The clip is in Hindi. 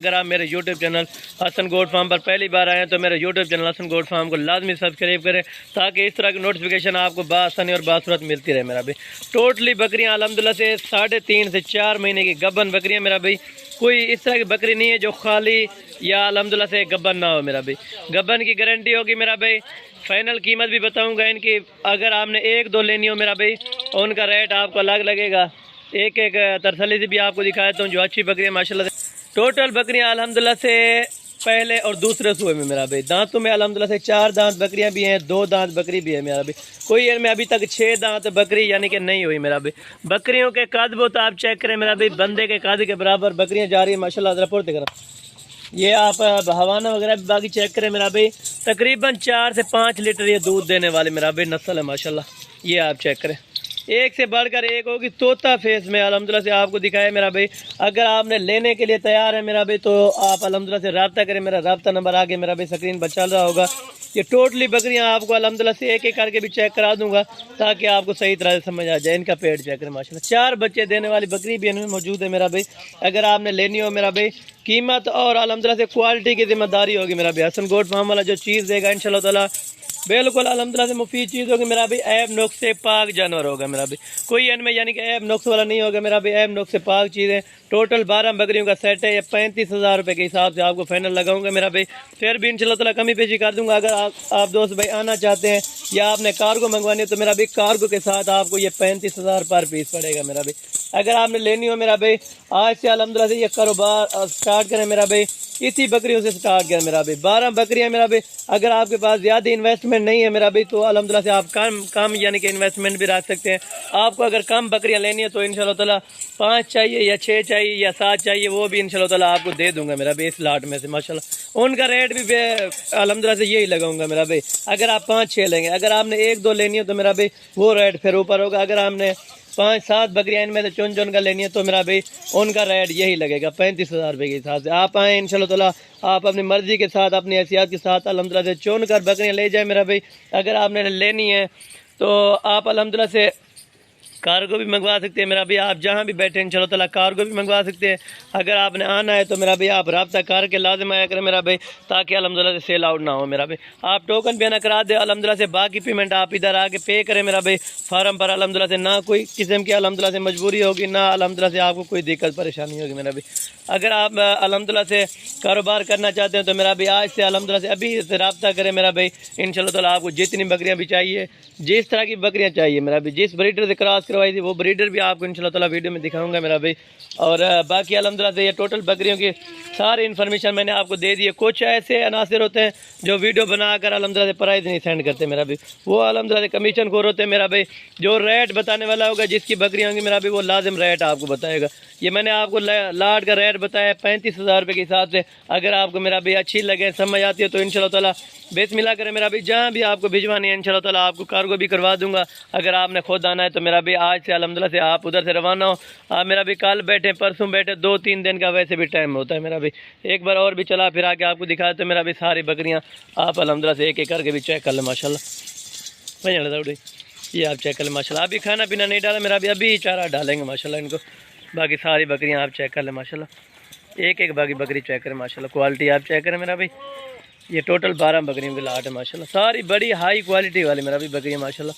अगर आप मेरे YouTube चैनल हसन गोट फार्म पर पहली बार आए हैं तो मेरे YouTube चैनल हसन गोट फार्म को लाजमी सब्सक्राइब करें ताकि इस तरह की नोटिफिकेशन आपको बासानी और बासूरत मिलती रहे। मेरा भाई टोटली बकरियां अल्हम्दुलिल्लाह से 3.5 से 4 महीने की गब्बन बकरियां। मेरा भाई कोई इस तरह की बकरी नहीं है जो खाली या अल्हम्दुलिल्लाह से गब्बन ना हो। मेरा भाई गब्बन की गारंटी होगी। मेरा भाई फाइनल कीमत भी बताऊँगा इनकी। अगर आपने एक दो लेनी हो मेरा भाई उनका रेट आपको अलग लगेगा। एक एक तरसली से भी आपको दिखाता हूँ जो अच्छी बकरियाँ माशाल्लाह से। टोटल बकरियां अल्हम्दुलिल्लाह से पहले और दूसरे सूए में मेरा भाई दांतों में अल्हम्दुलिल्लाह से 4 दांत बकरियां भी हैं, 2 दांत बकरी भी है मेरा भाई। कोई इनमें अभी तक 6 दांत बकरी यानी कि नहीं हुई मेरा भाई। बकरियों के कद वो तो आप चेक करें मेरा भाई, बंदे के कद के बराबर बकरियां जा रही है माशाल्लाह। जरा पुरते करा ये आप हवाना वगैरह भी बाकी चेक करें मेरा भाई। तकरीबन 4 से 5 लीटर ये दूध देने वाले मेरा भाई नस्ल है माशाल्लाह। ये आप चेक करें, एक से बढ़कर एक होगी। तोता फेस में अल्हम्दुलिल्लाह से आपको दिखाया मेरा भाई। अगर आपने लेने के लिए तैयार है मेरा भाई तो आप अल्हम्दुलिल्लाह से रब्ता करें। मेरा रब्ता नंबर आगे मेरा भाई स्क्रीन पर चल रहा होगा। ये टोटली बकरियां आपको अल्हम्दुलिल्लाह से एक एक करके भी चेक करा दूंगा ताकि आपको सही तरह से समझ आ जाए। इनका पेट चेक करें माशाल्लाह। 4 बच्चे देने वाली बकरी भी इनमें मौजूद है मेरा भाई। अगर आपने लेनी हो मेरा भाई कीमत और अल्हम्दुलिल्लाह से क्वालिटी की जिम्मेदारी होगी मेरा भाई। हसन गोट फार्म वाला जो चीज़ देगा इंशाल्लाह ताला बिल्कुल अल्हम्दुलिल्लाह से मुफीद चीज़ होगी मेरा भाई। ऐब नुक्स से पाक जानवर होगा मेरा भाई। कोई इनमें यानी कि ऐब नुक्स वाला नहीं होगा मेरा भाई। ऐब नुक्स से पाक चीज़ें। टोटल 12 बकरियों का सेट है। ये 35,000 रुपये के हिसाब से आपको फाइनल लगाऊंगा मेरा भाई। फिर भी इंशाल्लाह ताला कमी पेशी कर दूंगा। अगर आप दोस्त भाई आना चाहते हैं या आपने कार्गो मंगवानी है तो मेरा भाई कार्गो के साथ आपको ये 35,000 पर पीस पड़ेगा मेरा भाई। अगर आपने लेनी हो मेरा भाई आज से अल्हम्दुलिल्लाह से ये कारोबार स्टार्ट करें मेरा भाई। इसी बकरियों से स्टार्ट करें मेरा भाई। 12 बकरियां मेरा भाई। अगर आपके पास ज़्यादा इन्वेस्टमेंट नहीं है मेरा भाई तो अल्हम्दुलिल्लाह से आप कम यानी कि इन्वेस्टमेंट भी रख सकते हैं। आपको अगर कम बकरियां लेनी है तो इंशाल्लाह ताला 5 चाहिए या 6 चाहिए या 7 चाहिए वो भी इंशाल्लाह ताला आपको दे दूंगा मेरा भाई इस लाट में से माशाल्लाह। उनका रेट भी अल्हम्दुलिल्लाह से यही लगाऊंगा मेरा भाई। अगर आप 5-6 लेंगे, अगर आपने 1-2 लेनी है तो मेरा भाई वो रेट फिर ऊपर होगा। अगर आपने 5-7 बकरियां इनमें से चुन चुन कर लेनी है तो मेरा भाई उनका रेट यही लगेगा 35,000 रुपये के हिसाब से। आप आएँ इंशाल्लाह ताला आप अपनी मर्जी के साथ अपनी हैसियत के साथ अल्हम्दुलिल्लाह से चुन कर बकरियां ले जाए मेरा भाई। अगर आपने लेनी है तो आप अल्हम्दुलिल्लाह से कार्गो भी मंगवा सकते हैं मेरा भाई। आप जहाँ भी बैठे इंशाल्लाह ताला कार्गो भी मंगवा सकते हैं। अगर आपने आना है तो मेरा भाई आप रब्ता करके लाजिम आया करें मेरा भाई ताकि अल्हम्दुलिल्लाह से सेल आउट ना हो मेरा भाई। आप टोकन भी ना करा दे अल्हम्दुलिल्लाह से, बाकी पेमेंट आप इधर आके पे करें मेरा भाई फार्म पर। अल्हम्दुलिल्लाह से ना कोई किस्म की अल्हम्दुलिल्लाह से मजबूरी होगी ना अल्हम्दुलिल्लाह से आपको कोई दिक्कत परेशानी होगी मेरा भाई। अगर आप अल्हम्दुलिल्लाह से कारोबार करना चाहते हैं तो मेरा भाई आज से अल्हम्दुलिल्लाह से अभी से रब्ता करें मेरा भाई। इंशाल्लाह ताला आपको जितनी बकरियाँ भी चाहिए, जिस तरह की बकरियाँ चाहिए मेरा भाई, जिस ब्रीडर से क्रॉस करवाई थी वो ब्रीडर भी आपको इंशाल्लाह ताला वीडियो में दिखाऊंगा मेरा भाई। और बाकी अल्हम्दुलिल्लाह से ये टोटल बकरियों की सारी इन्फॉर्मेशन मैंने आपको दे दी है। कुछ ऐसे अनासर होते हैं जो वीडियो बनाकर अल्हम्दुलिल्लाह से प्राइस नहीं सेंड करते मेरा भाई, वो अल्हम्दुलिल्लाह से कमीशन खोर होते हैं मेरा भाई। जो रेट बताने वाला होगा जिसकी बकरियाँ होंगी मेरा भाई वो लाजिम रेट आपको बताएगा। ये मैंने आपको लाट का रेट बताया 35,000 रुपये के हिसाब से। अगर आपको मेरा भाई अच्छी लगे समझ आती है तो इंशाल्लाह ताला बिस्मिल्लाह करें मेरा भाई। जहाँ भी आपको भिजवानी है इंशाल्लाह ताला आपको कार्गो भी करवा दूंगा। अगर आपने खुद आना है तो मेरा भाई आज से अल्हम्दुलिल्लाह से आप उधर से रवाना हो। आप मेरा भाई कल बैठे परसों बैठे 2-3 दिन का वैसे भी टाइम होता है मेरा भाई। एक बार और भी चला फिर आके आपको दिखाया तो मेरा भाई सारी बकरियाँ आप अल्हम्दुलिल्लाह से एक एक करके भी चेक कर लें माशाल्लाह। ये आप चेक कर लें माशाल्लाह। अभी खाना पीना नहीं डाला मेरा भाई, अभी चारा डालेंगे माशाल्लाह इनको। बाकी सारी बकरियाँ आप चेक कर लें माशाल्लाह। एक एक बाकी बकरी चेक करें माशाल्लाह। क्वालिटी आप चेक करें मेरा भाई। ये टोटल 12 बकरियों की लाट है माशाल्लाह। सारी बड़ी हाई क्वालिटी वाली मेरा भाई बकरियाँ माशाल्लाह।